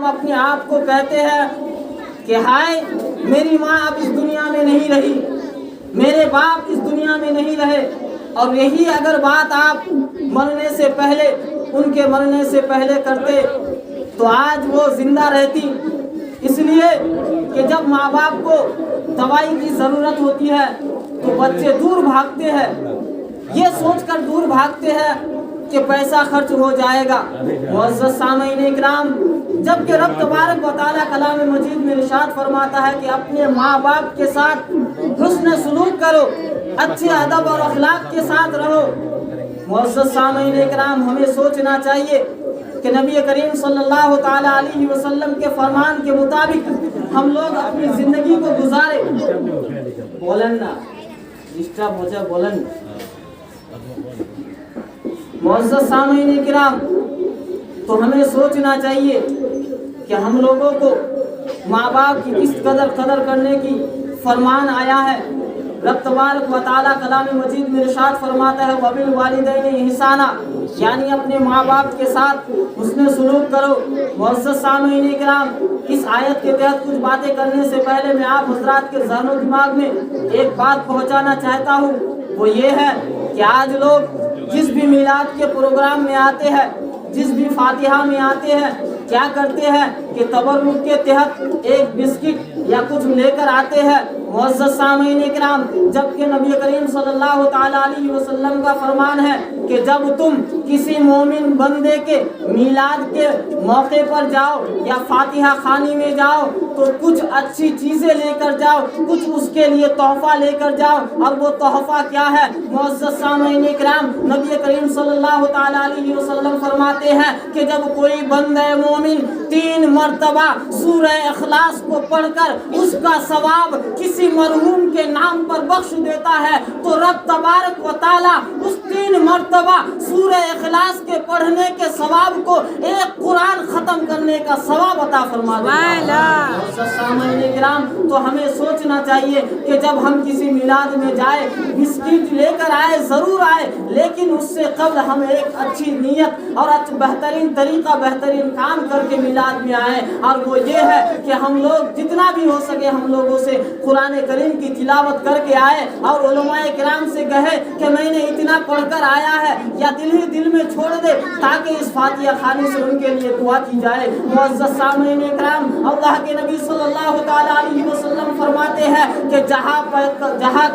ہم اپنے آپ کو کہتے ہیں کہ ہائے میری ماں اب اس دنیا میں نہیں رہی، میرے باپ اس دنیا میں نہیں رہے، اور یہی اگر بات آپ مرنے سے پہلے، ان کے مرنے سے پہلے کرتے تو آج وہ زندہ رہتی۔ اس لیے کہ جب ماں باپ کو دوائی کی ضرورت ہوتی ہے تو بچے دور بھاگتے ہیں، یہ سوچ کر دور بھاگتے ہیں کہ پیسہ خرچ ہو جائے گا۔ معزز سامعین اکرام، جبکہ رب تبارک و تعالیٰ کلام مجید میں ارشاد فرماتا ہے کہ اپنے ماں باپ کے ساتھ حسن سلوک کرو، اچھے ادب اور اخلاق کے ساتھ رہو۔ معزز سامعین اکرام، ہمیں سوچنا چاہیے کہ نبی کریم صلی اللہ تعالیٰ علیہ وسلم کے فرمان کے مطابق ہم لوگ اپنی زندگی کو گزارے۔ بولن نا ڈسٹرب ہو جائے، بولن۔ معزز سامعین کرام، تو ہمیں سوچنا چاہیے کہ ہم لوگوں کو ماں باپ کی کس قدر کرنے کی فرمان آیا ہے۔ رب تبارک و تعالیٰ کلام مجید میں ارشاد فرماتا ہے وَبِالْوَالِدَيْنِ إِحْسَانًا، یعنی اپنے ماں باپ کے ساتھ حسن سلوک کرو۔ معزز سامعین کرام، اس آیت کے تحت کچھ باتیں کرنے سے پہلے میں آپ حضرات کے ذہن و دماغ میں ایک بات پہنچانا چاہتا ہوں، وہ یہ ہے کہ آج لوگ جس بھی میلاد کے پروگرام میں آتے ہیں، جس بھی فاتحہ میں آتے ہیں، کیا کرتے ہیں کہ تبرک کے تحت ایک بسکٹ یا کچھ لے کر آتے ہیں۔ معزز سامعین اکرام، جبکہ نبی کریم صلی اللہ تعالیٰ علیہ وسلم کا فرمان ہے کہ جب تم کسی مومن بندے کے میلاد کے موقع پر جاؤ یا فاتحہ خوانی میں جاؤ تو کچھ اچھی چیزیں لے کر جاؤ، کچھ اس کے لیے تحفہ لے کر جاؤ۔ اور وہ تحفہ کیا ہے؟ معزز سامعین اکرام، نبی کریم صلی اللہ تعالیٰ علیہ وسلم فرماتے ہیں کہ جب کوئی بندہ مومن 3 مرتبہ سورہ اخلاص کو پڑھ کر اس کا ثواب کسی مرحوم کے نام پر بخش دیتا ہے تو رب تبارک و تعالیٰ اس 3 مرتبہ سورہ اخلاص کے پڑھنے کے ثواب کو ایک قرآن ختم کرنے کا ثواب عطا فرما دیتا ہے۔ سامعین کرام، تو ہمیں سوچنا چاہیے کہ جب ہم کسی میلاد میں جائے، بسکٹ لے کر آئے ضرور آئے، لیکن اس سے قبل ہم ایک اچھی نیت اور بہترین طریقہ، بہترین کام کر کے میلاد میں آئے، اور وہ یہ ہے کہ ہم لوگ جتنا بھی ہو سکے ہم لوگوں سے قرآن کریم کی تلاوت کر کے آئے اور علماء کرام سے کہے کہ میں نے اتنا پڑھ کر آیا ہے، یا دل ہی دل میں چھوڑ دے تاکہ اس فاتحہ خوانی سے ان کے لیے دعا کی جائے۔ معزز سامعین کرام، اللہ کے نبی صلی اللہ تعالیٰ علیہ وسلم فرماتے ہیں کہ جہاں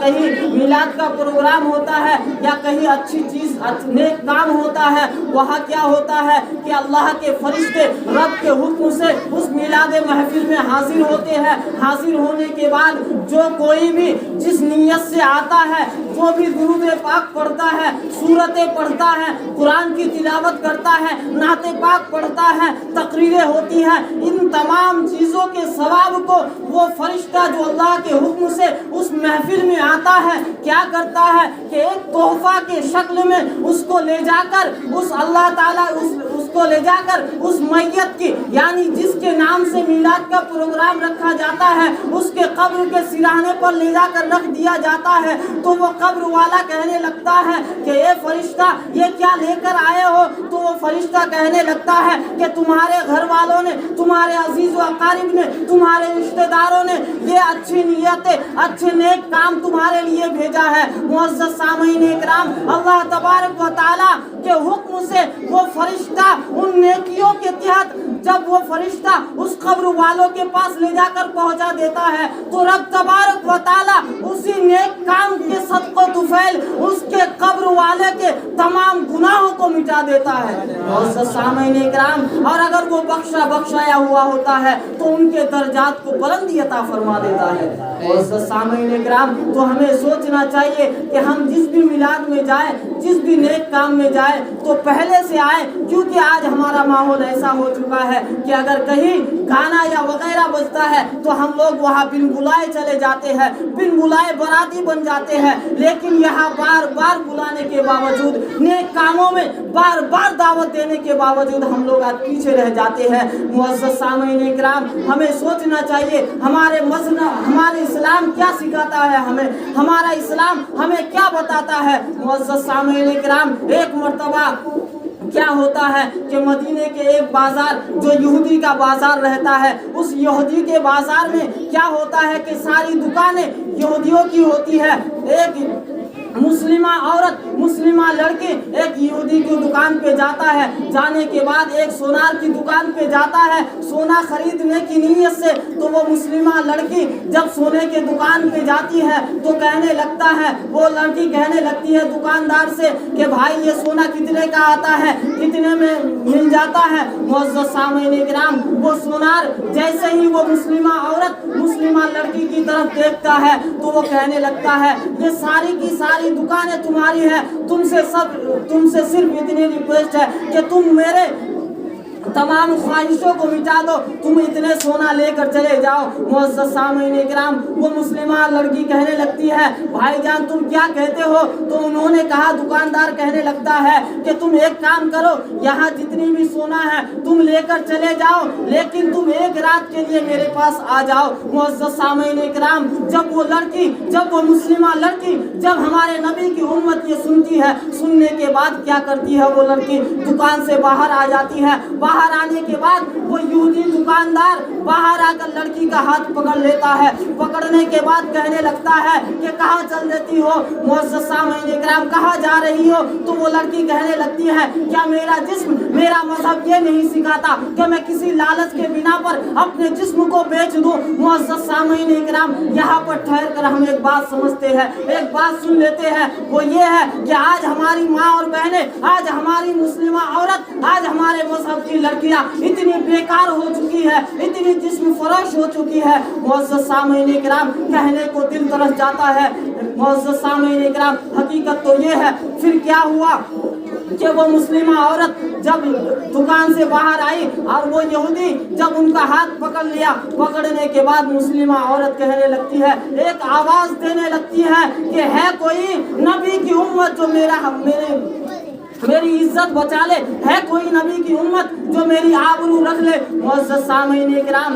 کہیں میلاد کا پروگرام ہوتا ہے یا کہیں اچھی چیز، نیک کام ہوتا ہے، وہاں کیا ہوتا ہے کہ اللہ کے فرشتے رب کے حکم سے اس میلاد محفل میں حاضر ہوتے ہیں۔ حاضر ہونے کے بعد جو کوئی بھی جس نیت سے آتا ہے، جو بھی درود پاک پڑھتا ہے، سورتیں پڑھتا ہے، قرآن کی تلاوت کرتا ہے، نعت پاک پڑھتا ہے، تقریریں ہوتی ہیں، ان تمام چیزوں کے ثواب کو وہ فرشتہ جو اللہ کے حکم سے اس محفل میں آتا ہے کیا کرتا ہے کہ ایک تحفہ کے شکل میں اس کو لے جا کر اس اللہ تعالیٰ اس کو لے جا کر اس میت کی، یعنی جس کے نام سے میلاد کا پروگرام رکھا جاتا ہے، اس کے قبر کے سرانے پر لے جا کر رکھ دیا جاتا ہے۔ تو وہ قبر والا کہنے لگتا ہے کہ اے فرشتہ یہ کیا لے کر آئے ہو؟ تو وہ فرشتہ کہنے لگتا ہے کہ تمہارے گھر والوں نے، تمہارے عزیز و اقارب نے، تمہارے رشتہ داروں نے یہ اچھی نیتیں، اچھے نیک کام تمہارے لیے بھیجا ہے۔ معزز سامعین اکرام، اللہ تبارک و تعالیٰ کے حکم سے وہ فرشتہ ان نیکیوں کے تحت جب وہ فرشتہ اس قبر والوں کے پاس لے جا کر پہنچا دیتا ہے تو رب تبارک و تعالیٰ اسی نیک کام کے صدقہ طفیل اس کے قبر والے کے تمام گناہوں کو مٹا دیتا ہے۔ معزز سامعین اکرام، اور اگر وہ بخشایا ہوا ہوتا ہے تو ان کے درجات کو بلندی عطا فرما دیتا ہے۔ معزز سامعین اکرام، تو ہمیں سوچنا چاہیے کہ ہم جس بھی میلاد میں جائیں، جس بھی نیک کام میں جائیں تو پہلے سے آئے، کیونکہ آج ہمارا ماحول ایسا ہو چکا ہے کہ اگر کہیں گانا یا وغیرہ بجتا ہے تو ہم لوگ وہاں بن بلائے چلے جاتے ہیں، بن بلائے باراتی بن جاتے ہیں، لیکن یہاں بار بار بلانے کے باوجود، نیک کاموں میں بار بار دعوت دینے کے باوجود ہم لوگ آج پیچھے رہ جاتے ہیں۔ معزز سامعین اکرام، ہمیں سوچنا چاہیے ہمارے مذہب، ہمارے اسلام کیا سکھاتا ہے، ہمارا اسلام ہمیں کیا بتاتا ہے۔ معزز سامعین اکرام، ایک مرتبہ کیا ہوتا ہے کہ مدینے کے ایک بازار جو یہودی کا بازار رہتا ہے، اس یہودی کے بازار میں کیا ہوتا ہے کہ ساری دکانیں یہودیوں کی ہوتی ہے۔ ایک مسلمہ عورت، مسلمہ لڑکی ایک یہودی کی دکان پہ جاتا ہے، جانے کے بعد ایک سونار کی دکان پہ جاتا ہے سونا خریدنے کی نیت سے، تو وہ مسلمہ لڑکی جب سونے کے دکان پہ جاتی ہے تو کہنے لگتا ہے، وہ لڑکی کہنے لگتی ہے دکاندار سے کہ بھائی یہ سونا کتنے کا آتا ہے، کتنے میں مل جاتا ہے۔ معزز سامعین کرام، وہ سونار جیسے ہی وہ مسلمہ عورت مسلمہ لڑکی کی طرف دیکھتا ہے تو وہ کہنے لگتا ہے یہ ساری کی ساری دکانیں تمہاری ہے، تم سے صرف اتنی ریکویسٹ ہے کہ تم میرے تمام خواہشوں کو مٹا دو، تم اتنے سونا لے کر چلے جاؤ۔ معزز سامعین کرام، وہ مسلمہ لڑکی کہنے لگتی ہے بھائی جان تم کیا کہتے ہو؟ تو انہوں نے کہا، دکاندار کہنے لگتا ہے کہ تم ایک کام کرو، یہاں جتنی بھی سونا ہے تم لے کر چلے جاؤ، لیکن تم ایک رات کے لیے میرے پاس آ جاؤ۔ معزز سامعین کرام، جب وہ مسلمہ لڑکی جب ہمارے نبی کی امت یہ سنتی ہے، سننے کے بعد کیا کرتی ہے وہ لڑکی دکان سے باہر آ جاتی ہے۔ باہر آنے کے بعد وہ یہودی دکاندار باہر آ کر لڑکی کا ہاتھ پکڑ لیتا ہے، پکڑنے کے بعد کہنے لگتا ہے کہ کہاں چل دیتی ہو؟ معزز سامعین کرام، کہاں جا رہی ہو؟ تو وہ لڑکی کہنے لگتی ہے کیا میرا جسم، میرا مذہب یہ نہیں سکھاتا کہ میں کسی لالچ کے بنا پر اپنے جسم کو بیچ دوں؟ معزز سامعین کرام، یہاں پر ٹھہر کر ہم ایک بات سمجھتے ہیں، ایک بات سن لیتے ہیں، وہ یہ ہے کہ آج ہماری ماں اور بہنیں، آج ہماری مسلمہ عورت، آج ہمارے مذہب کی لڑکیاں اتنی بیکار ہو چکی ہے، اتنی جسم فروش ہو چکی ہے۔ معزز سامعین کرام، کہنے کو دل ترس جاتا ہے۔ معزز سامعین کرام، حقیقت تو یہ ہے۔ پھر کیا ہوا کہ وہ مسلمہ عورت جب دکان سے باہر آئی اور وہ یہودی جب ان کا ہاتھ پکڑ لیا، پکڑنے کے بعد مسلمہ عورت کہنے لگتی ہے، ایک آواز دینے لگتی ہے کہ ہے کوئی نبی کی امت جو میری عزت بچا لے، ہے کوئی نبی کی امت جو میری آبرو رکھ لے۔ معزز سامعین کرام،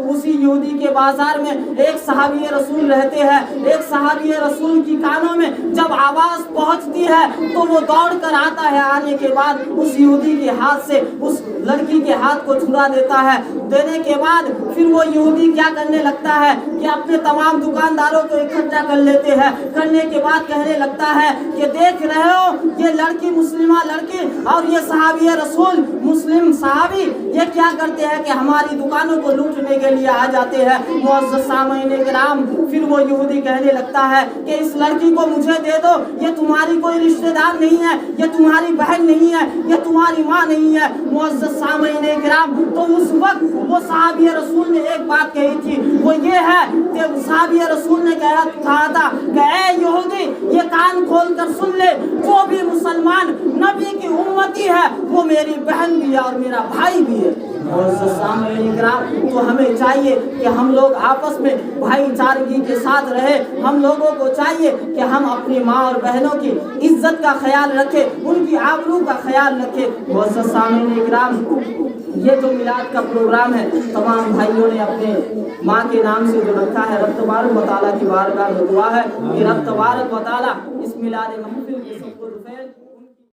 اسی یہودی کے بازار میں ایک صحابی رسول رہتے ہیں۔ ایک صحابی رسول کی کانوں میں جب آواز پہنچتی ہے تو وہ دوڑ کر آتا ہے، آنے کے بعد اس یہودی کے ہاتھ سے اس لڑکی کے ہاتھ کو چھڑا دیتا ہے۔ دینے کے بعد پھر وہ یہودی کیا کرنے لگتا ہے کہ اپنے تمام دکانداروں کو اکٹھا کر لیتے ہیں، کرنے کے بعد کہنے لگتا ہے کہ دیکھ رہے ہو یہ لڑکی، مسلمہ لڑکی اور یہ صحابی رسول مسلم صحابی یہ کیا کرتے ہیں کہ ہماری دکانوں کو لوٹنے کے لیے آ جاتے ہیں۔ معزز سامعین کرام، پھر وہ یہودی کہنے لگتا ہے کہ اس لڑکی کو مجھے دے دو، یہ تمہاری کوئی رشتہ دار نہیں ہے، یہ تمہاری بہن نہیں ہے، یہ تمہاری ماں نہیں ہے۔ معزز سامعین کرام، تو اس وقت وہ صحابی رسول نے ایک بات کہی تھی، وہ یہ ہے کہ صحابی رسول نے کہا تھا کہ اے یہودی یہ کان کھول کر سن لے، جو بھی مسلمان نبی کی امتی ہے وہ میری بہن بھی ہے اور میرا بھائی بھی ہے۔ معزز سامعین کرام، تو ہمیں چاہیے کہ ہم لوگ آپس میں بھائی چارگی کے ساتھ رہے۔ ہم لوگوں کو چاہیے کہ ہم اپنی ماں اور بہنوں کی عزت کا خیال رکھیں، ان کی آبرو کا خیال رکھیں۔ معزز سامعین کرام، یہ جو میلاد کا پروگرام ہے تمام بھائیوں نے اپنے ماں کے نام سے جو رکھا ہے، رب تبارک و تعالیٰ کی بارگاہ میں دعا ہے کہ رب تبارک و تعالیٰ اس میلاد محفل کے سب کو